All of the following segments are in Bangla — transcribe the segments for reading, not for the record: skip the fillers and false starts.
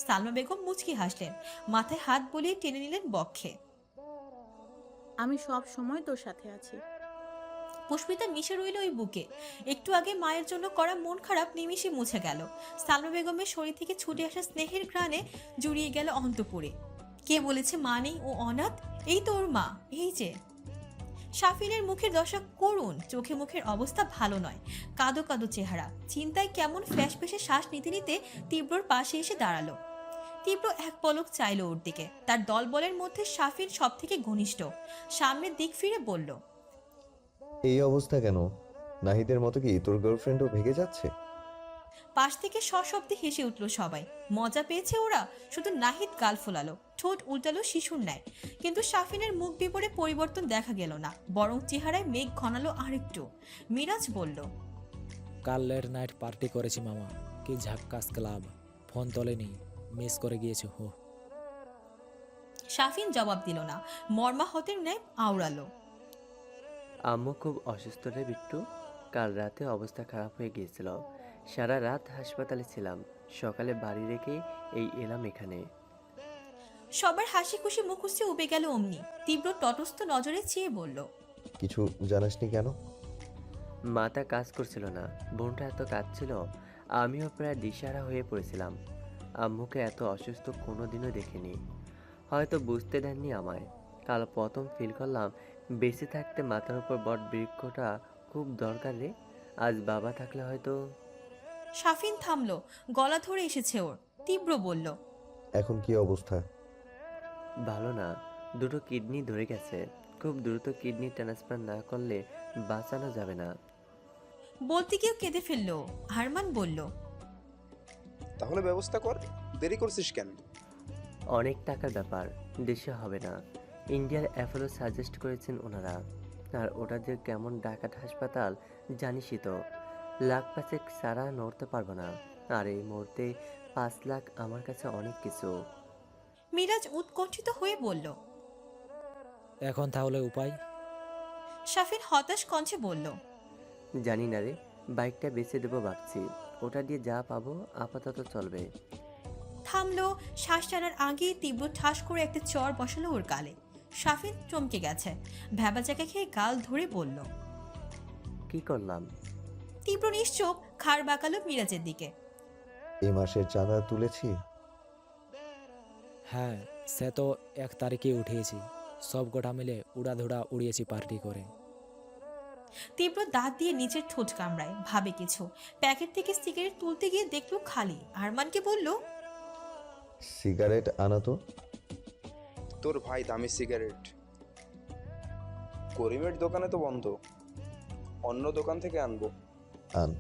সালমা বেগম মুচকি হাসলেন, মাথায় হাত বুলিয়ে টেনে নিলেন বক্ষে। আমি সব সময় তোর সাথে আছি। পুষ্পিতা মিশে রইল ওই বুকে। একটু আগে মায়ের জন্য করা মন খারাপ নিমিষে মুছে গেল। সালমা বেগমের শরীর থেকে ছুটে আসা স্নেহের ঘ্রাণে জুড়িয়ে গেল অন্তপুরে। কে বলেছে মা নেই, ও অনাথ? এই তো ওর মা, এই যে। সাফিনের মুখের দশা করুণ, চোখে মুখের অবস্থা ভালো নয়, কাদো কাদো চেহারা। চিন্তায় কেমন ফ্যাস ফেসে শ্বাস নিতে নিতে তীব্রর পাশে এসে দাঁড়ালো। তীব্র এক পলক চাইল ওর দিকে। তার দলবলের মধ্যে সাফিন সব থেকে ঘনিষ্ঠ। সামনের দিক ফিরে বলল, এই অবস্থা কেন? নাহিদের মতো কি তোর গার্লফ্রেন্ডও ভেগে যাচ্ছে? পাশ থেকে সশব্দে হেসে উঠল সবাই। মজা পেয়েছে ওরা। শুধু নাহিদ গাল ফোলালো, ঠোঁট উল্টালো শিশুর ন্যায়। কিন্তু সাফিনের মুখ বিবরে পরিবর্তন দেখা গেল না, বরং চেহারায় মেঘ ঘনালো আরেকটু। মিরাজ বলল, কাল লেট নাইট পার্টি করেছি মামা, কি ঝাক্কাস ক্লাব। ফোন তোলেনি, মিস করে গিয়েছে হো। সাফিন জবাব দিল না, মর্মাহতের ন্যায় আওড়ালো। আম্মু খুব অসুস্থ রে বিট্টু। কাল রাতে অবস্থা খারাপ হয়ে গিয়েছিল, সারা রাত হাসপাতালে ছিলাম, সকালে বাড়ি রেখে এই এলাম এখানে। সবার হাসি খুশি মুখশ্রী উবে গেল অমনি। তীব্র তটস্থ নজরে চেয়ে বলল, কিছু জানাসনি কেন? মাথা কাজ করছিল না, বোনটা এত কাঁদছিল, আমিও প্রায় দিশাহারা হয়ে পড়েছিলাম। আম্মুকে এত অসুস্থ কোনোদিনও দেখিনি, হয়তো বুঝতে দেননি আমায়। কাল প্রথম ফিল করলাম বেঁচে থাকতে মাথার উপর বট বৃক্ষটা খুব দরকার রে। আজ বাবা থাকলে হয়তো। সাফিন থামলো, গলা ধরে এসেছে ওর। তীব্র বলল, এখন কি অবস্থা? ভালো না, দুটো কিডনি ধরে গেছে, খুব দ্রুত কিডনি ট্রান্সফার না করলে বাঁচানো যাবে না। বলতে গিয়েও কেঁদে ফেললো। হারমান বলল, তাহলে ব্যবস্থা কর, দেরি করছিস কেন? অনেক টাকার ব্যাপার, দেশে হবে না। ইন্ডিয়ার অ্যাপোলো সাজেস্ট করেছেন ওনারা। আর ওটা যে কেমন ডাকাত হাসপাতাল জানিসই তো, লাখ পাঁচেক সারা নড়তে পারবো না। আর এই মুহূর্তে 5 লাখ আমার কাছে অনেক কিছু। মিরাজ উৎকণ্ঠিত হয়ে বলল। এখন তাহলে উপায়? সাফিন হতাশ কণ্ঠে বলল, জানি না রে, বাইকটা বেচে দেবো ভাবছি, ওটা দিয়ে যা পাবো আপাতত চলবে। থামলো। শ্বাস টানার আগেই তীব্র ঠাস করে একটা চর বসালো ওর গালে। সাফিন চমকে গেছে, ভ্যাবা জায়গা খেয়ে গাল ধরে বলল। কি করলাম? তীব্র নিশ্চোপ খাড় বাঁকালো মিরাজের দিকে। এই মাসের চাঁদা তুলেছি। হ্যাঁ, সে তো 1 তারিখে উঠিয়েছি। সব গোটা মিলে উড়াধুড়া উড়িয়েছি পার্টি করে। তীব্র দাঁত দিয়ে নিচের ঠোঁট কামড়ায়, ভাবে কিছু। প্যাকেট থেকে সিগারেট তুলতে গিয়ে দেখলো খালি। আরমানকে বলল, সিগারেট আনা তো। তোর ভাই দামি সিগারেট। করিমের দোকানে তো বন্ধ, অন্য দোকান থেকে আনবো। আন।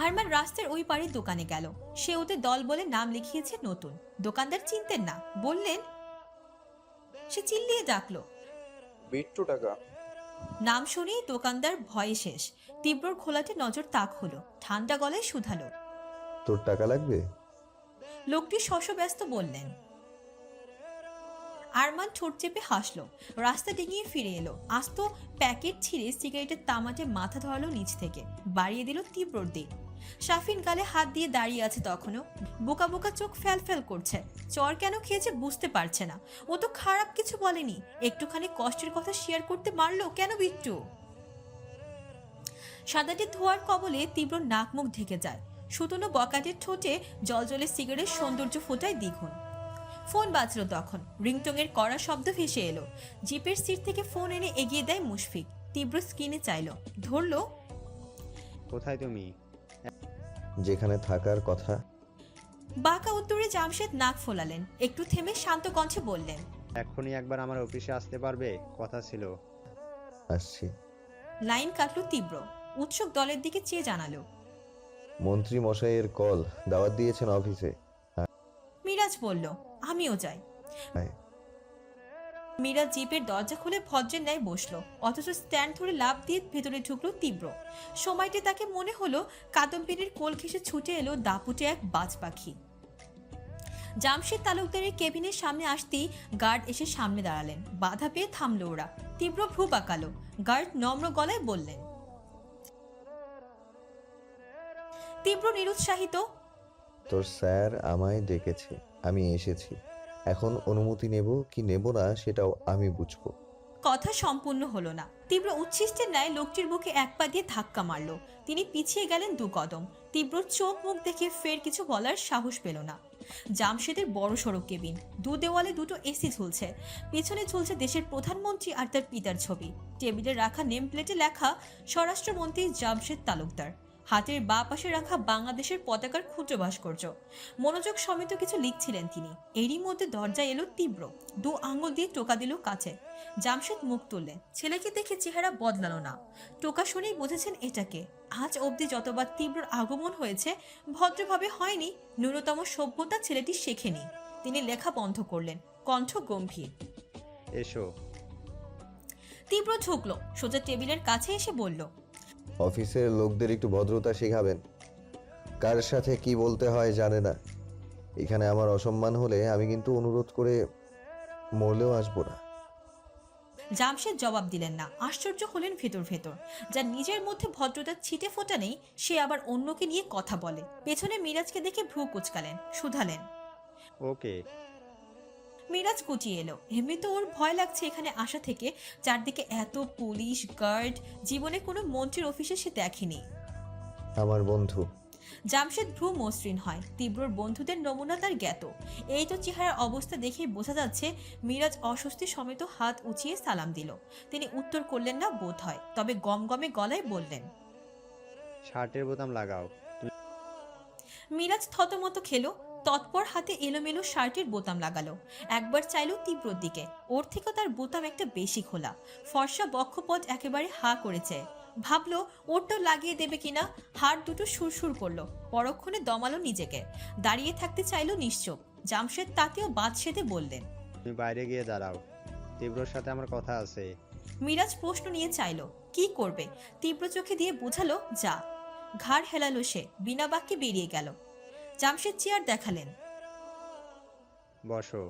আরমান রাস্তার ওই পাড়ের দোকানে গেল। সে ওদের দল বলে নাম লিখিয়েছে নতুন। দোকানদার চিনতেন না, বললেন। সে চিল্লিয়ে ডাকলো, বিট্টু টাকা। নাম শুনেই দোকানদার ভয়ে শেষ। তীব্রর খোলাটে নজর তাক হলো, ঠান্ডা গলায় শুধালো। তোর টাকা লাগবে? লোকটি শশব্যস্ত বললেন। আরমান ঠোঁট চেপে হাসলো, রাস্তা ডিঙিয়ে ফিরে এলো। আস্ত প্যাকেট ছিঁড়ে সিগারেটের তামাটে মাথা ধরালো নিচ থেকে, বাড়িয়ে দিল তীব্রর দিক। সাফিন গালে হাত দিয়ে দাঁড়িয়ে আছে তখনও। বোকা বোকা চোখ ফ্যাল ফ্যাল করছে। চর কেন খেয়েছে বুঝতে পারছে না। ও তো খারাপ কিছু বলেনি, একটুখানি কষ্টের কথা শেয়ার করতে মারলো কেন বিট্টু? সাদাটি ধোয়ার কবলে তীব্র নাক মুখ ঢেকে যায়। সুতনো বকাটের ঠোঁটে জলজলে সিগারেট সৌন্দর্য ফোটায় দ্বিগুণ। ফোন বাজলো তখন। রিংটংয়ের কড়া শব্দ ভেসে এলো। জিপের সিট থেকে ফোন এনে এগিয়ে দেয় মুশফিক। তীব্র স্ক্রিনে চাইলো, ধরলো। কোথায় তুমি? যেখানে থাকার কথা। বাঁকা উত্তরে জামশেদ নাক ফোলালেন, একটু থেমে শান্ত কণ্ঠে বললেন, এক্ষুনি একবার আমার অফিসে আসতে পারবে? কথা ছিল। আসছি। লাইন কাটলো তীব্র। উৎসুক দলের দিকে চেয়ে জানালো, মন্ত্রী মশাইয়ের কল, দাওয়াত দিয়েছেন অফিসে। মিরাজ বলল, আমিও যাই। হ্যাঁ। মিরাজ জিপের দরজা খুলে ভদ্রের ন্যায় বসলো, অথচ স্ট্যান্ড ধরে লাফ দিয়ে ভেতরে ঢুকলো তীব্র। সময়টি তাকে মনে হলো কাদম্বিনীর কোল ঘেঁষে ছুটে এলো দাপুটে এক বাজ পাখি। জামশেদ তালুকদারের কেবিনের সামনে আসতেই গার্ড এসে সামনে দাঁড়ালেন। বাধা পেয়ে থামলো ওরা। তীব্র ভ্রু বাঁকালো। গার্ড নম্র গলায় বললেন। তীব্র নিরুৎসাহিত, তোর স্যার আমায় ডেকেছে, আমি এসেছি। এখন অনুমতি নেব কি নেব না সেটাও আমি বুঝবো। কথা সম্পূর্ণ হলো না। তীব্র উচ্ছিষ্টের ন্যায় লোকটির বুকে এক পা দিয়ে ধাক্কা মারল। তিনি পিছিয়ে গেলেন 2 কদম। তীব্র চোখ মুখ দেখে ফের কিছু বলার সাহস পেল না। জামশেদের বড় সড়ো কেবিন, 2 দেওয়ালে 2টো এসি ঝুলছে। পিছনে ঝুলছে দেশের প্রধানমন্ত্রী আর তার পিতার ছবি। টেবিলে রাখা নেম প্লেটে লেখা স্বরাষ্ট্রমন্ত্রী জামশেদ তালুকদার। হাতের বাঁ পাশে রাখা বাংলাদেশের পতাকার ক্ষুদ্র ভাস্কর্য। মনোযোগ সমেত কিছু লিখছিলেন তিনি। এরই মধ্যে দরজায় এলো তীব্র। 2 আঙুল দিয়ে টোকা দিল কাছে। জামশেদ মুখ তুললেন। ছেলেকে দেখে চেহারা বদলালো না। টোকা শুনেই বুঝেছেন এটাকে। আজ অবধি যতবার তীব্রর আগমন হয়েছে ভদ্রভাবে হয়নি, ন্যূনতম সভ্যতা ছেলেটি শেখেনি। তিনি লেখা বন্ধ করলেন, কণ্ঠ গম্ভীর। এসো। তীব্র ঝুঁকলো, সোজা টেবিলের কাছে এসে বলল, অফিসের লোকদের একটু ভদ্রতা শেখাবেন। কার সাথে কি বলতে হয় জানে না। এখানে আমার অসম্মান হলে আমি কিন্তু অনুরোধ করে মরলেও আসবো না। জামশেদ জবাব দিলেন না। আশ্চর্য হলেন ভেতর ভেতর। যার নিজের মধ্যে ভদ্রতার ছিটে ফোঁটা নেই, সে আবার অন্যকে নিয়ে কথা বলে। পেছনে মিরাজকে দেখে ভ্রু কুচকালেন, শুধালেন। ওকে। মিরাজ কুচিয়ে এলো। এমনি তো ওর ভয় লাগছে এখানে আসা থেকে। চারদিকে এত পুলিশ গার্ড, জীবনে কোনো মন্ত্রীর অফিসে সে দেখেনি। আমার বন্ধু। জামশেদ ভ্রু মসৃণ হয়। তীব্রর বন্ধুদের নমুনা তার জ্ঞাত। এই তো চেহারার অবস্থা দেখেই বোঝা যাচ্ছে। মিরাজ অস্বস্তি সমেত হাত উঁচিয়ে সালাম দিল। তিনি উত্তর করলেন না বোধ হয়, তবে গমগমে গলায় বললেন, শার্টের বোতাম লাগাও। মিরাজ থতমত খেলো। তৎপর হাতে এলোমেলো শার্টের বোতাম লাগালো। একবার চাইলো তীব্রর দিকে। ওর থেকে তার বোতাম একটা বেশি খোলা। ফর্সা বক্ষপদ একেবারে হা করেছে। ভাবলো ওরটাও লাগিয়ে দেবে কিনা। হাড় দুটো সুরসুর করলো। পরক্ষণে দমালো নিজেকে। দাঁড়িয়ে থাকতে চাইলো নিশ্চুপ। জামশেদ তাতেও বাদ সেধে বললেন, তুমি বাইরে গিয়ে দাঁড়াও, তীব্রর সাথে আমার কথা আছে। মিরাজ প্রশ্ন নিয়ে চাইলো কি করবে। তীব্র চোখে দিয়ে বোঝালো যা। ঘাড় হেলালো সে, বিনা বাক্যে বেরিয়ে গেল। জামশেদ চেয়ার দেখালেন। বসো।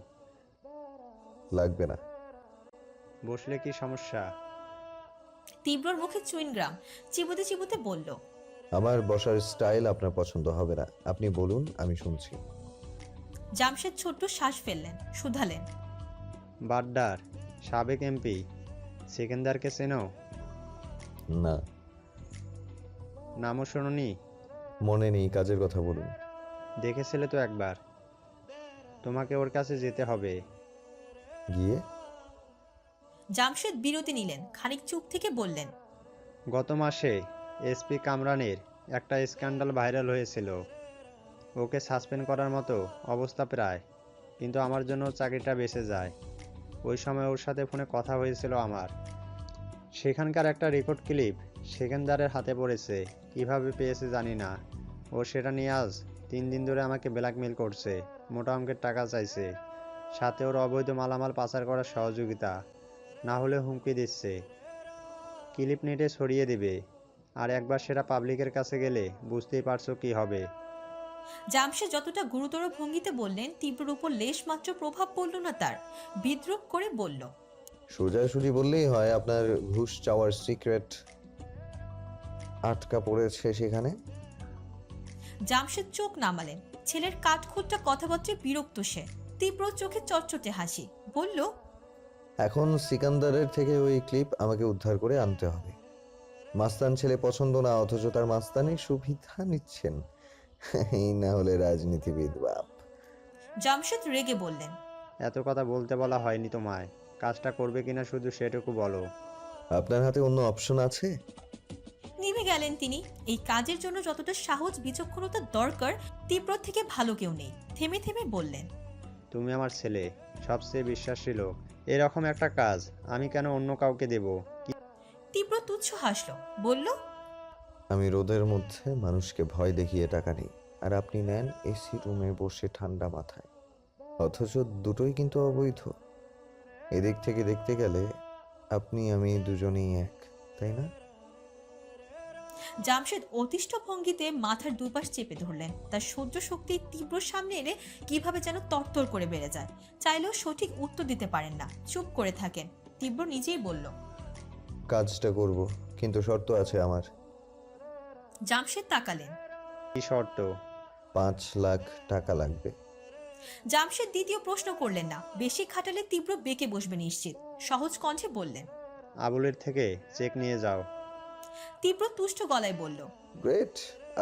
লাগবে না। বসলে কি সমস্যা? তীব্রর মুখে চুইনগ্রাম চিবোতে চিবোতে বলল, আমার বসার স্টাইল আপনার পছন্দ হবে না। আপনি বলুন, আমি শুনছি। জামশেদ ছোট্ট শ্বাস ফেললেন, শুধালেন, বাড্ডার সাবেক এমপি সেকেন্দারকে চেনো? না, নামও শোনোনি? মনে নেই, কাজের কথা বলুন। দেখেছিলে তো একবার। তোমাকে ওর কাছে যেতে হবে। গিয়ে? জামশেদ বিরতি নিলেন, খানিক চুপ থেকে বললেন, গত মাসে এসপি কামরানের একটা স্ক্যান্ডাল ভাইরাল হয়েছিল। ওকে সাসপেন্ড করার মতো অবস্থা প্রায়, কিন্তু আমার জন্য ওর চাকরিটা বেঁচে যায়। ওই সময় ওর সাথে ফোনে কথা হয়েছিল আমার। সেখানকার একটা রেকর্ড ক্লিপ সেকেন্দারের হাতে পড়েছে। কিভাবে পেয়েছে জানি না। ও সেটা নিয়ে আজ 3 দিন ধরে আমাকে ব্ল্যাকমেল করছে। মোটা অঙ্কের টাকা চাইছে, সাথে ওর অবৈধ মালামাল পাচার করার সহযোগিতা। না হলে হুমকি দিচ্ছে ক্লিপ নেটে ছড়িয়ে দিবে। আর একবার সেটা পাবলিকের কাছে গেলে বুঝতেই পারছো কি হবে। জামশেদ যতটা গুরুতর ভঙ্গিতে বললেন, তীব্রর উপর লেশ মাত্র প্রভাব পড়ল না তার। বিদ্রুপ করে বলল, সোজাসুজি বললেই হয়, আপনার ঘুষ চাওয়ার সিক্রেট আটকা পড়েছে সেখানে। জামশেদ চোখ নামালেন। ছেলের কাঠখোট্টা কথাবার্তায় বিরক্ত সে। তীব্র চোখে চটচটে হাসি, বলল, এখন সিকান্দারের থেকে ওই ক্লিপ আমাকে উদ্ধার করে আনতে হবে। মাস্তান ছেলে পছন্দ না, অথচ তার মাস্তানির সুবিধা নিচ্ছেন। এই না হলে রাজনীতিবিদ বাপ। জামশেদ রেগে বললেন, এত কথা বলতে বলা হয়নি তোমায়। কাজটা করবে কিনা শুধু সেটুকু বলো। আপনার হাতে অন্য অপশন আছে? নিভে গেলেন তিনি। এই কাজের জন্য যতটা সাহস বিচক্ষণতা দরকার, তীব্র থেকে ভালো কেউ নেই। থেমে থেমে বললেন, তুমি আমার ছেলে, সবচেয়ে বিশ্বাসী লোক। এরকম একটা কাজ আমি কেন অন্য কাউকে দেব? তীব্র তুচ্ছ হাসল, বলল, আমি রোদের মধ্যে মানুষকে ভয় দেখিয়ে টাকা নিই, আর আপনি নেন এসি রুমে বসে ঠান্ডা মাথায়। অথচ দুটোই কিন্তু অবৈধ। এদিক থেকে দেখতে গেলে আপনি আমি দুজনেই এক, তাই না? জামশেদ অতিষ্ঠ ভঙ্গিতে মাথার দুপাশ চেপে ধরলেন। তার সহ্য শক্তি তীব্র সামনে এলে কিভাবে যেন তরতর করে বেড়ে যায়। চাইলেও সঠিক উত্তর দিতে পারেন না, চুপ করে থাকেন। তীব্র নিজেই বলল, কাজটা করব, কিন্তু শর্ত আছে আমার। জামশেদ তাকালেন। কি শর্ত? 5 লাখ টাকা লাগবে। জামশেদ দ্বিতীয় প্রশ্ন করলেন না, বেশি খাটালে তীব্র বেঁকে বসবে নিশ্চিত। সহজ কণ্ঠে বললেন। আবুলের থেকে চেক নিয়ে যাও। তীব্র তুষ্ট গলায় বলল। গ্রেট,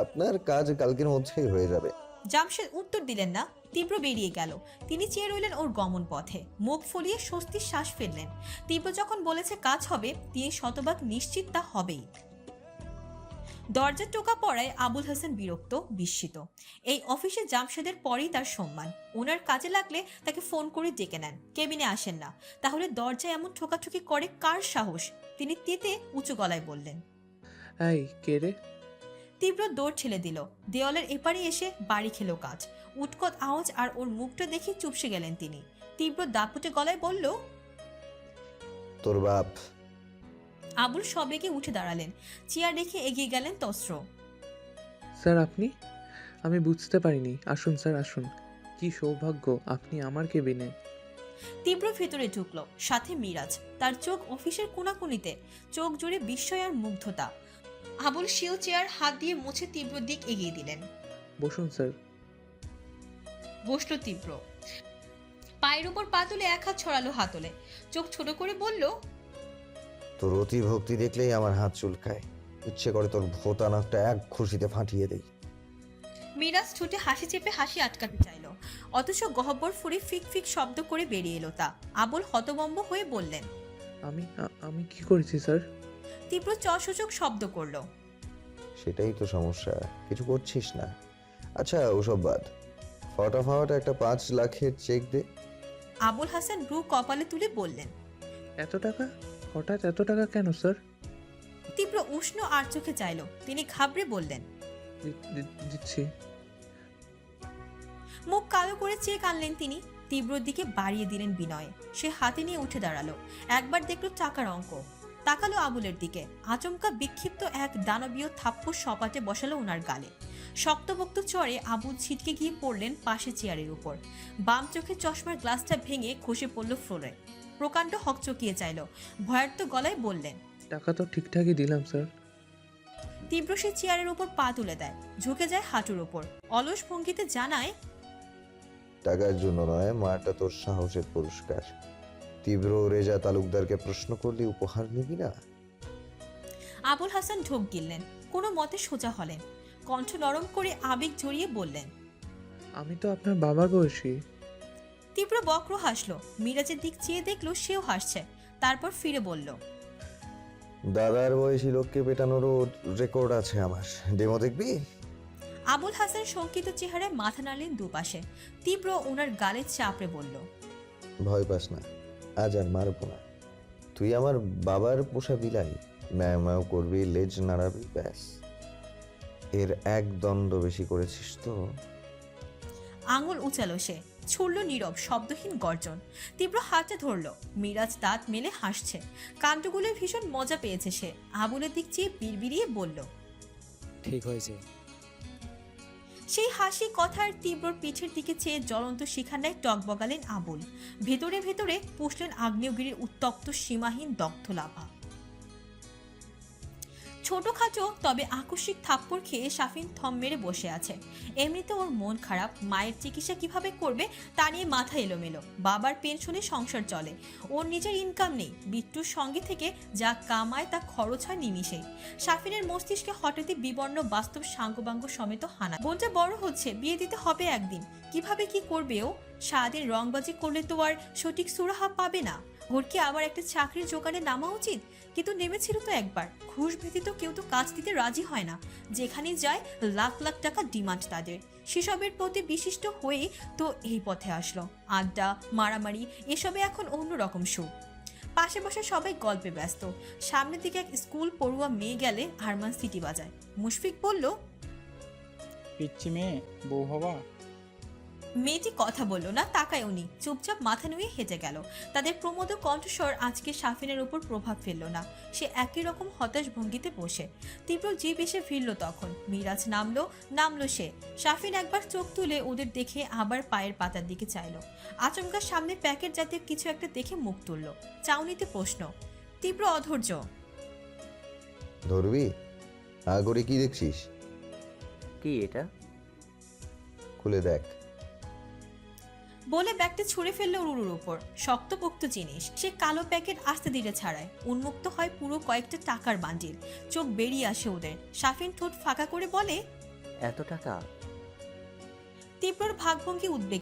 আপনার কাজ কালকের মধ্যেই হয়ে যাবে। জামশেদ উত্তর দিলেন না। তীব্র বেরিয়ে গেল। তিনি চেয়ে রইলেন ওর গমন পথে, মুখ ফুলিয়ে স্বস্তির শ্বাস ফেললেন। তীব্র যখন বলেছে কাজ হবে, তিনি শতভাগ নিশ্চিত তা হবেই। দরজার টোকা পড়ায় আবুল হাসান বিরক্ত, বিস্মিত। এই অফিসে জামশেদের পরেই তার সম্মান। ওনার কাজে লাগলে তাকে ফোন করে ডেকে নেন, কেবিনে আসেন না। তাহলে দরজায় এমন ঠোকাঠুকি করে কার সাহস? তিনি তেতে উঁচু গলায় বললেন। এই কে রে? তীব্র দৌড় ঠেলে দিল। দেওয়ালের এপারে এসে বাড়ি খেলো কাজ। উৎকট আওয়াজ আর ওর মুখটা দেখে চুপসে গেলেন তিনি। তীব্র দাপুটে গলায় বলল। তোর বাপ। আবুল সবেগে উঠে দাঁড়ালেন, চেয়ার রেখে এগিয়ে গেলেন তস্র। স্যার আপনি? আমি বুঝতে পারিনি। আসুন স্যার আসুন। কি সৌভাগ্য আপনি আমার কেবিনে। তীব্র ভেতরে ঢুকলো, সাথে মিরাজ। তার চোখ অফিসের কোনাকুনিতে, চোখ জুড়ে বিস্ময় আর মুগ্ধতা। আবুল শিও চেয়ার হাত দিয়ে মুছে তীব্র দিক এগিয়ে দিলেন। বসুন স্যার। বসলো তীব্র। পায়ের উপর পা তুলে এক হাত ছড়ালো হাতলে, চোখ ছোট করে বলল। তোর অতি ভক্তি দেখলেই আমার হাত চুলকায়। ইচ্ছে করে তোর ভোতানকটা এক খুশিতে ফাটিয়ে দেই। মিরাজ ঠোঁটে হাসি চেপে হাসি আটকাতে চাইল, অথচ গহ্বর ফুরে ফিক ফিক শব্দ করে বেরিয়ে এলো তা। আবুল হতভম্ব হয়ে বললেন। আমি কি করেছি স্যার? তীব্র চসূচক শব্দ করলো। সেটাই তো সমস্যা, কিছু করছিস না। আচ্ছা ওসব বাদ, ফটাফট একটা 5 লাখের চেক দে। আবুল হাসান ভ্রু কপালে তুলে বললেন। এত টাকা? হঠাৎ এত টাকা কেন স্যার? তীব্র উষ্ণ আর চোখে চাইল। তিনি ঘাবড়ে বললেন। দিচ্ছি। মুখ কালো করে চেক আনলেন তিনি। তীব্রর দিকে বাড়িয়ে দিলেন বিনয়ে। সে হাতে নিয়ে উঠে দাঁড়ালো। একবার দেখলো টাকার অঙ্ক, তাকালো আবুলের দিকে। আচমকা বিক্ষিপ্ত এক দানবীয় থাপ্পড় সপাটে বসালো ওনার গালে। শক্তপোক্ত চড়ে আবুল ছিটকে গিয়ে পড়লেন পাশে চেয়ারের উপর। বাম চোখে চশমার গ্লাসটা ভেঙে খসে পড়ল ফ্লোরে। প্রকাণ্ড হকচকিয়ে চাইল, ভয়ার্ত গলায় বললেন। টাকা তো ঠিকঠাকই দিলাম স্যার। তীব্র সে চেয়ারের উপর পা তুলে দেয়, ঝুঁকে যায় হাঁটুর উপর, অলস ভঙ্গিতে জানায়। টাকার জন্য নয়, মাটা তোর সাহসের পুরস্কার। তীব্র রেজা তালুকদারকে প্রশ্ন করলে উপহার নিবি না? আবুল হাসান ঢোক গিললেন, কোনো মতে সোজা হলেন। কণ্ঠ নরম করে আবেগ জড়িয়ে বললেন। আমি তো আপনার বাবার বয়সী। তীব্র বক্র হাসলো। মিরাজের দিক চেয়ে দেখলো সেও হাসছে। তারপর ফিরে বলল। দাদার বয়সী লোককে পেটানোরও রেকর্ড আছে আমার, ডেমো দেখবি? আবুল হাসান শঙ্কিত চেহারায় মাথা নাড়লেন দুপাশে। তীব্র ওনার গালে চাপড়ে বলল। ভয় পাস না, আজ আর মারবো না। তুই আমার বাবার পোষা বিলাই, ম্যাও ম্যাও করবি, লেজ নাড়াবি, ব্যাস। এর এক দণ্ড বেশি করেছিস তো। আঙুল উচালো সে, ছুড়ল নীরব শব্দহীন গর্জন। তীব্র হাতে ধরল। মিরাজ দাঁত মেলে হাসছে। কাণ্ডগুলো ভীষণ মজা পেয়েছে সে। আবুলের দিক চেয়ে বিড়বিড়িয়ে বলল। ঠিক হয়েছে। সেই হাসি কথার তীব্রর পিঠের দিকে চেয়ে জ্বলন্ত শিখানায় টক বগালেন আবুল। ভেতরে ভেতরে পুষলেন আগ্নেয়গিরির উত্তপ্ত সীমাহীন দগ্ধ লাভা। ছোটখাটো তবে আকস্মিক থাপ্পড় খেয়ে শাফিন থম মেরে বসে আছে। এমনিতে ওর মন খারাপ, মায়ের চিকিৎসা কিভাবে করবে তা নিয়ে মাথা এলোমেলো। বাবার পেনশনে সংসার চলে, ওর নিজের ইনকাম নেই। বিট্টুর সঙ্গে থেকে যা কামায় তা খরচ হয় নিমিষেই। শাফিনের মস্তিষ্কে হঠাৎই বিবর্ণ বাস্তব সাঙ্গবাঙ্গ সমেত হানা। বোনটা বড় হচ্ছে, বিয়ে দিতে হবে একদিন। কিভাবে কি করবে ও? সারাদিন রংবাজি করলে তো আর সঠিক সুরাহা পাবে না। ওর কি আবার একটা চাকরির জোগাড়ে নামা উচিত? কিন্তু নেমেছিল তো একবার। ঘুষ ব্যতীত কেউ তো কাজ দিতে রাজি হয় না। যেখানে যায় লাখ লাখ টাকা ডিমান্ড তাদের। সেসবের প্রতি বিশিষ্ট হয়েই তো এই পথে আসলো। আড্ডা, মারামারি, এসবে এখন অন্যরকম সুখ। পাশে বসে সবাই গল্পে ব্যস্ত। সামনের দিকে এক স্কুল পড়ুয়া মেয়ে গেলে আরমান সিটি বাজায়। মুশফিক বলল। পিচ্ছি মেয়ে, বউ হবা? মেয়েটি কথা বলল না, তাকায় উনি। চুপচাপ মাথা নুয়ে হেঁটে গেল। তাদের প্রমোদ কণ্ঠস্বর আজকে শাফিনের উপর প্রভাব ফেলল না। সে একই রকম হতাশ ভঙ্গিতে বসে। তীব্র জিভ এসে ফিরল তখন। মিরাজ নামলো সে। শাফিন একবার চোখ তুলে ওদের দেখে আবার পায়ের পাতার দিকে চাইল। আচমকা সামনে প্যাকেট জাতীয় কিছু একটা দেখে মুখ তুলল। চাউনিতে প্রশ্ন। তীব্র অধৈর্য। ধরবি? আগরে কি দেখছিস? কি এটা? খুলে দেখ। বলে ব্যাগটা ছুঁড়ে ফেললো রুরুর উপর। শক্তপোক্ত জিনিস, সে কালো প্যাকেট আস্তে ধীরে ছাড়ায়। উন্মুক্ত হয় পুরো কয়েকটা টাকার বান্ডিল। চোখ বেরিয়ে আসে ওদের। শাফিন ঠোঁট ফাঁকা করে বলে, এত টাকা? তীব্রর ভাবভঙ্গি উদ্বেগ।